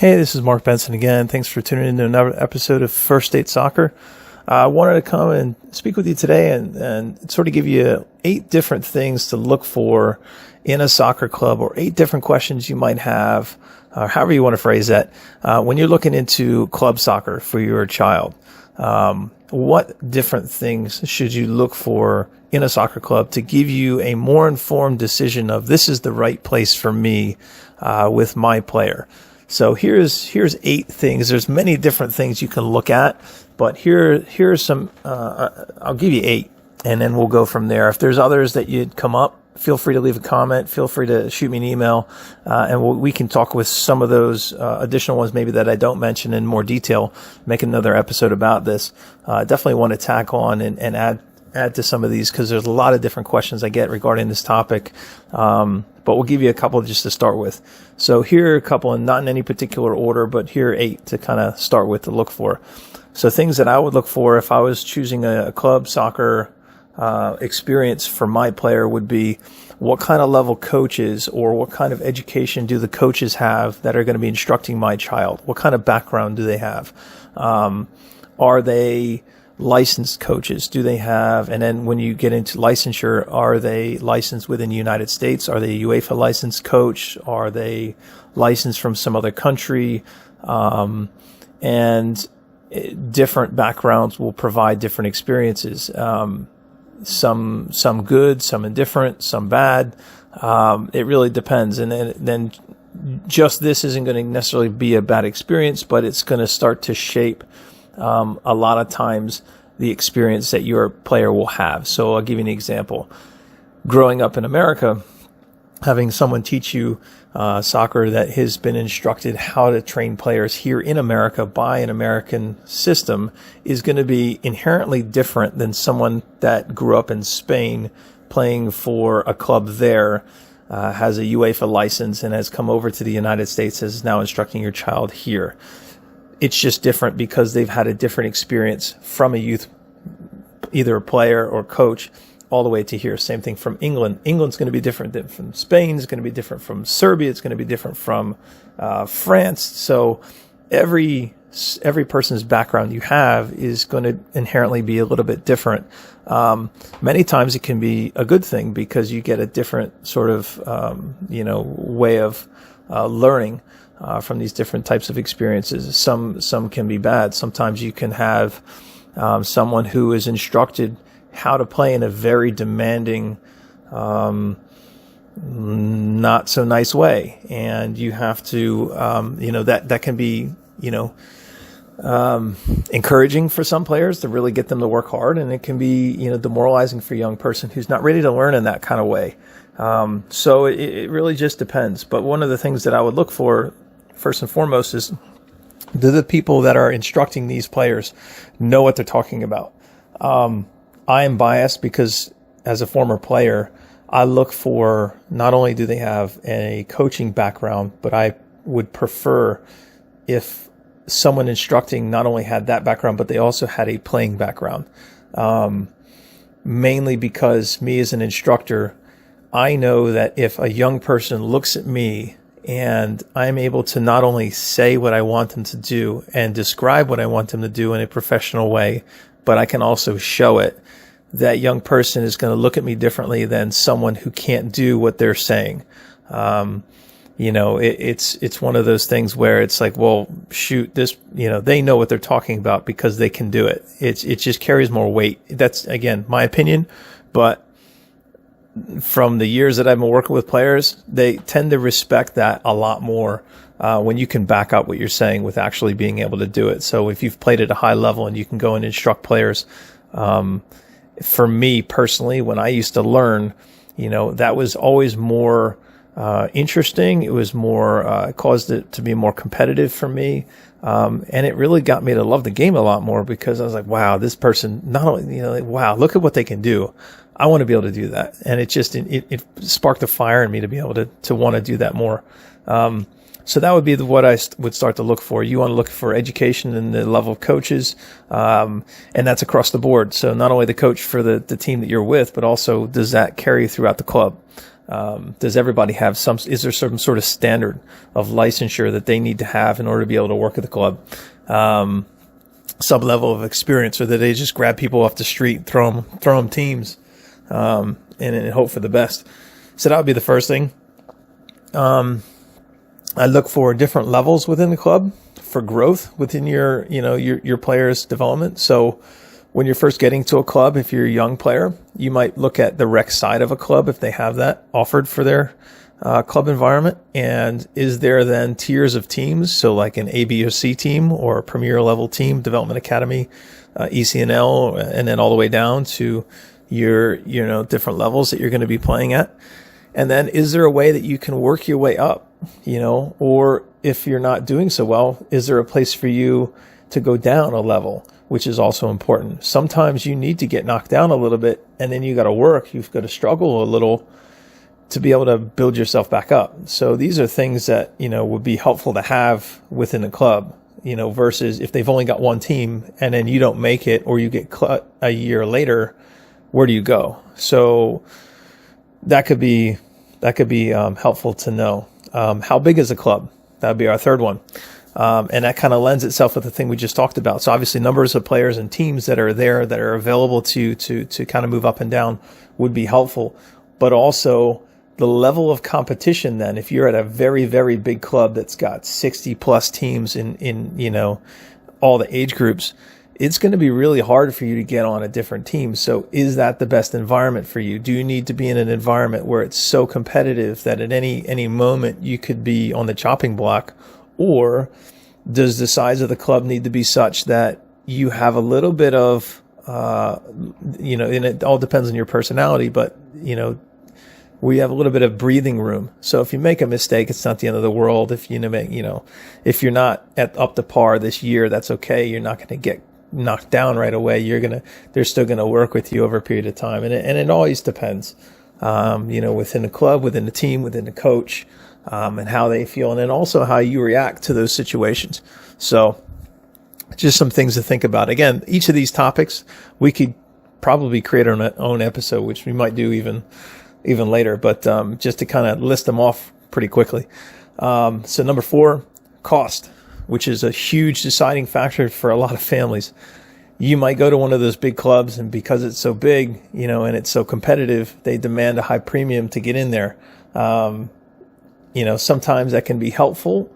Hey, this is Mark Benson again. Thanks for tuning in to another episode of First Date Soccer. I wanted to come and speak with you today and sort of give you 8 different things to look for in a soccer club, or 8 different questions you might have, or however you want to phrase that, when you're looking into club soccer for your child. What different things should you look for in a soccer club to give you a more informed decision of this is the right place for me with my player? So here's 8 things. There's many different things you can look at, but here's some. I'll give you 8, and then we'll go from there. If there's others that you'd come up, feel free to leave a comment. Feel free to shoot me an email, and we can talk with some of those additional ones maybe that I don't mention in more detail. Make another episode about this. Definitely want to tack on and add to some of these, because there's a lot of different questions I get regarding this topic. But we'll give you a couple just to start with. So here are a couple, and not in any particular order, but here are 8 to kind of start with to look for. So things that I would look for if I was choosing a club soccer experience for my player would be what kind of level coaches or what kind of education do the coaches have that are going to be instructing my child? What kind of background do they have? Are they licensed coaches? Do they have, and then when you get into licensure, are they licensed within the United States? Are they a UEFA licensed coach? Are they licensed from some other country? And different backgrounds will provide different experiences. Some good, some indifferent, some bad. It really depends. And then just this isn't going to necessarily be a bad experience, but it's going to start to shape a lot of times the experience that your player will have. So I'll give you an example. Growing up in America, having someone teach you soccer that has been instructed how to train players here in America by an American system is going to be inherently different than someone that grew up in Spain playing for a club there, has a UEFA license, and has come over to the United States, is now instructing your child here. It's just different because they've had a different experience from a youth, either a player or coach, all the way to here. Same thing from England. England's going to be different than from Spain. It's going to be different from Serbia. It's going to be different from France. So every person's background you have is going to inherently be a little bit different. Many times it can be a good thing because you get a different sort of way of learning from these different types of experiences. Some can be bad. Sometimes you can have someone who is instructed how to play in a very demanding, not so nice way, and you have to, that can be, encouraging for some players to really get them to work hard, and it can be, demoralizing for a young person who's not ready to learn in that kind of way. So it really just depends. But one of the things that I would look for first and foremost is, do the people that are instructing these players know what they're talking about? I am biased because as a former player, I look for not only do they have a coaching background, but I would prefer if someone instructing not only had that background, but they also had a playing background. Mainly because me as an instructor, I know that if a young person looks at me and I'm able to not only say what I want them to do and describe what I want them to do in a professional way, but I can also show it, that young person is going to look at me differently than someone who can't do what they're saying. It's one of those things where it's like, well, shoot, this, they know what they're talking about because they can do it. It just carries more weight. That's, again, my opinion, but from the years that I've been working with players, they tend to respect that a lot more when you can back up what you're saying with actually being able to do it. So if you've played at a high level and you can go and instruct players, for me personally, when I used to learn, that was always more interesting. It was more, caused it to be more competitive for me. And it really got me to love the game a lot more because I was like, wow, this person, not only, wow, look at what they can do. I want to be able to do that. And it sparked a fire in me to be able to want to do that more. So that would be what I would start to look for. You want to look for education and the level of coaches, and that's across the board. So not only the coach for the team that you're with, but also does that carry throughout the club? Does everybody have is there some sort of standard of licensure that they need to have in order to be able to work at the club? Some level of experience, or that they just grab people off the street, throw them teams, and hope for the best. So that would be the first thing. I look for different levels within the club for growth within your players' development. So when you're first getting to a club, if you're a young player, you might look at the rec side of a club if they have that offered for their club environment. And is there then tiers of teams? So like an A, B, or C team, or a premier level team, development academy, ECNL, and then all the way down to your different levels that you're going to be playing at. And then is there a way that you can work your way up, or if you're not doing so well, is there a place for you to go down a level, which is also important. Sometimes you need to get knocked down a little bit, and then you got to work. You've got to struggle a little to be able to build yourself back up. So these are things that, would be helpful to have within the club, versus if they've only got one team and then you don't make it, or you get cut a year later, where do you go? So that could be helpful to know. How big is a club? That would be our third one. And that kind of lends itself with the thing we just talked about. So obviously numbers of players and teams that are there, that are available to kind of move up and down, would be helpful. But also the level of competition then, if you're at a very, very big club that's got 60 plus teams in all the age groups, it's going to be really hard for you to get on a different team. So is that the best environment for you? Do you need to be in an environment where it's so competitive that at any moment you could be on the chopping block? Or does the size of the club need to be such that you have a little bit of, and it all depends on your personality, but, we have a little bit of breathing room. So if you make a mistake, it's not the end of the world. If if you're not up to par this year, that's okay. You're not going to get knocked down right away. They're still going to work with you over a period of time. And it always depends, within the club, within the team, within the coach, and how they feel. And then also how you react to those situations. So just some things to think about. Again, each of these topics, we could probably create our own episode, which we might do even later, but, just to kind of list them off pretty quickly. So number 4, cost, which is a huge deciding factor for a lot of families. You might go to one of those big clubs, and because it's so big, and it's so competitive, they demand a high premium to get in there. Sometimes that can be helpful,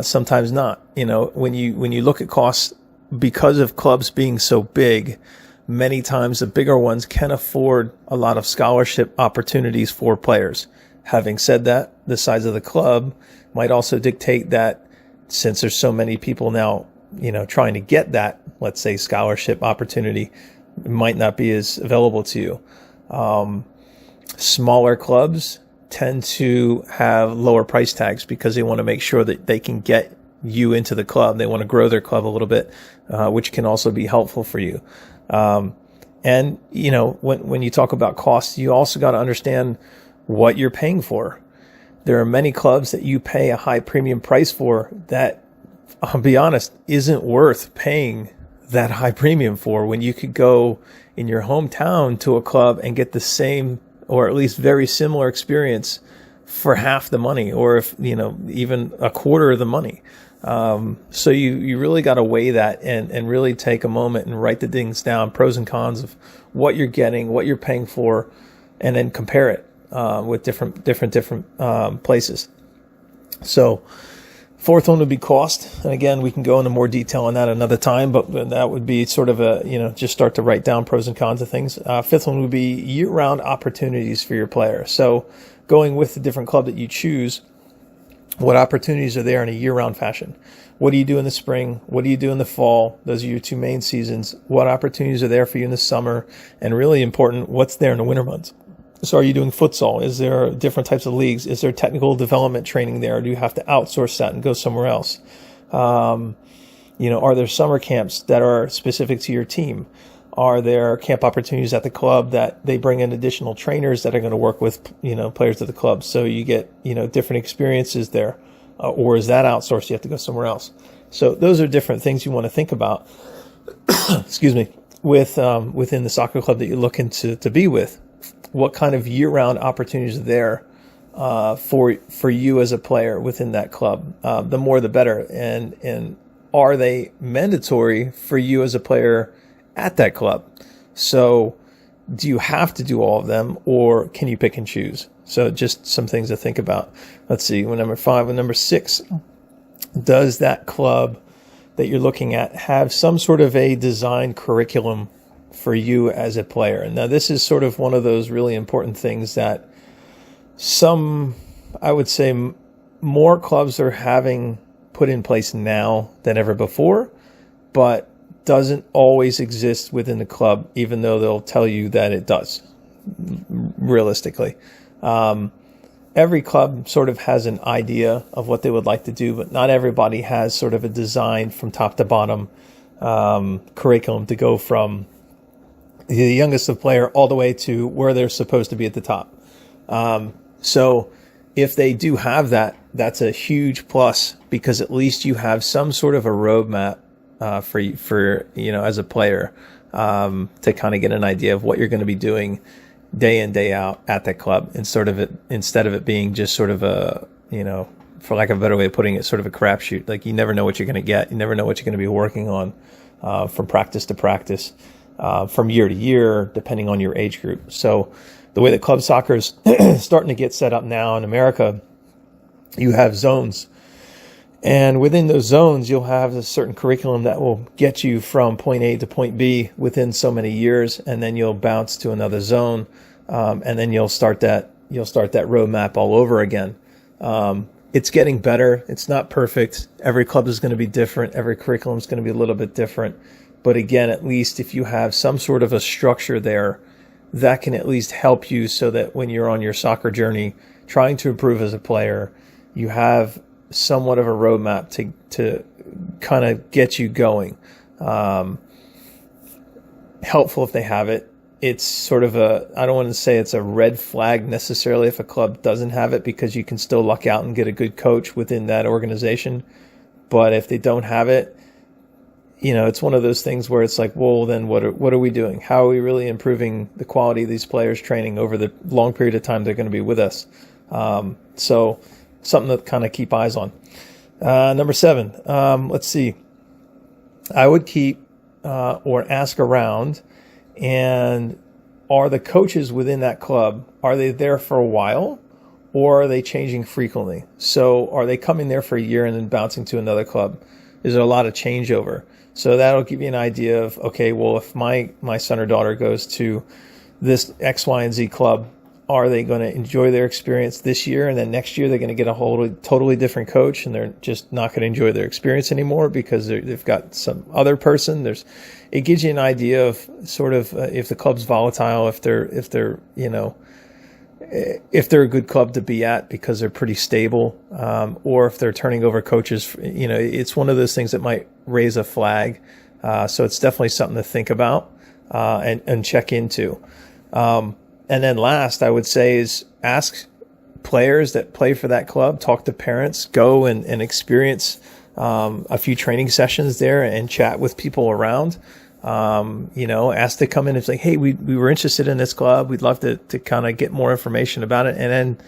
sometimes not. When you look at costs, because of clubs being so big, many times the bigger ones can afford a lot of scholarship opportunities for players. Having said that, the size of the club might also dictate that, since there's so many people now, trying to get that, let's say, scholarship opportunity, it might not be as available to you. Smaller clubs tend to have lower price tags because they want to make sure that they can get you into the club. They want to grow their club a little bit, which can also be helpful for you. And when you talk about costs, you also got to understand what you're paying for. There are many clubs that you pay a high premium price for that, I'll be honest, isn't worth paying that high premium for, when you could go in your hometown to a club and get the same, or at least very similar experience for half the money, or if, even a quarter of the money. So you really got to weigh that and really take a moment and write the things down, pros and cons of what you're getting, what you're paying for, and then compare it with different places. So 4th one would be cost. And again, we can go into more detail on that another time, but that would be sort of just start to write down pros and cons of things. 5th one would be year-round opportunities for your player. So going with the different club that you choose, what opportunities are there in a year-round fashion? What do you do in the spring? What do you do in the fall? Those are your 2 main seasons. What opportunities are there for you in the summer? And really important, what's there in the winter months? So are you doing futsal? Is there different types of leagues? Is there technical development training there? Or do you have to outsource that and go somewhere else? Are there summer camps that are specific to your team? Are there camp opportunities at the club that they bring in additional trainers that are going to work with, players of the club? So you get, different experiences there. Or is that outsourced? You have to go somewhere else. So those are different things you want to think about, excuse me, with, within the soccer club that you're looking to be with. what kind of year-round opportunities are there for you as a player within that club. The more, the better. And are they mandatory for you as a player at that club? So do you have to do all of them, or can you pick and choose? So just some things to think about. Let's see, with number 5 and number 6, does that club that you're looking at have some sort of a design curriculum for you as a player? And now this is sort of one of those really important things that I would say more clubs are having put in place now than ever before, but doesn't always exist within the club, even though they'll tell you that it does, realistically. Every club sort of has an idea of what they would like to do, but not everybody has sort of a design from top to bottom curriculum to go from the youngest of player all the way to where they're supposed to be at the top. So if they do have that, that's a huge plus, because at least you have some sort of a roadmap for as a player, to kind of get an idea of what you're going to be doing day in, day out at that club, instead of it being just sort of a, for lack of a better way of putting it, sort of a crapshoot. Like, you never know what you're going to get. You never know what you're going to be working on, from practice to practice, from year to year, depending on your age group. So the way that club soccer is starting to get set up now in America, you have zones. And within those zones, you'll have a certain curriculum that will get you from point A to point B within so many years, and then you'll bounce to another zone, and then you'll start that roadmap all over again. It's getting better. It's not perfect. Every club is going to be different. Every curriculum is going to be a little bit different. But again, at least if you have some sort of a structure there, that can at least help you, so that when you're on your soccer journey, trying to improve as a player, you have somewhat of a roadmap to kind of get you going. Helpful if they have it. It's sort of I don't want to say it's a red flag necessarily if a club doesn't have it, because you can still luck out and get a good coach within that organization. But if they don't have it, it's one of those things where it's like, well, then what are we doing? How are we really improving the quality of these players' training over the long period of time they're going to be with us? So something to kind of keep eyes on. Number 7, let's see. I would keep or ask around, and are the coaches within that club, are they there for a while, or are they changing frequently? So are they coming there for a year and then bouncing to another club? Is there a lot of changeover? So that'll give you an idea of, okay, well, if my son or daughter goes to this X, Y, and Z club, are they going to enjoy their experience this year, and then next year they're going to get a totally different coach, and they're just not going to enjoy their experience anymore because they've got some other person? It gives you an idea of sort of if the club's volatile, if they're a good club to be at because they're pretty stable, or if they're turning over coaches. It's one of those things that might raise a flag. So it's definitely something to think about and check into. And then last, I would say, is ask players that play for that club, talk to parents, go and experience a few training sessions there and chat with people around. Ask to come in and say, hey, we were interested in this club. We'd love to kind of get more information about it, and then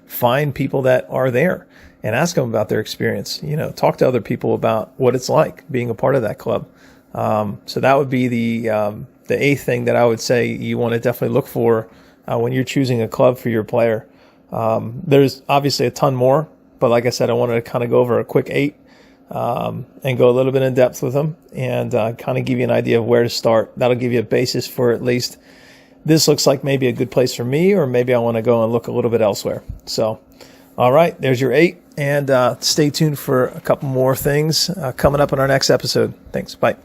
find people that are there and ask them about their experience. Talk to other people about what it's like being a part of that club. So that would be the 8th thing that I would say you want to definitely look for when you're choosing a club for your player. There's obviously a ton more, but like I said, I wanted to kind of go over a quick 8 and go a little bit in depth with them, and kind of give you an idea of where to start. That'll give you a basis for at least, this looks like maybe a good place for me, or maybe I want to go and look a little bit elsewhere. So, all right, there's your 8, and stay tuned for a couple more things coming up in our next episode. Thanks. Bye.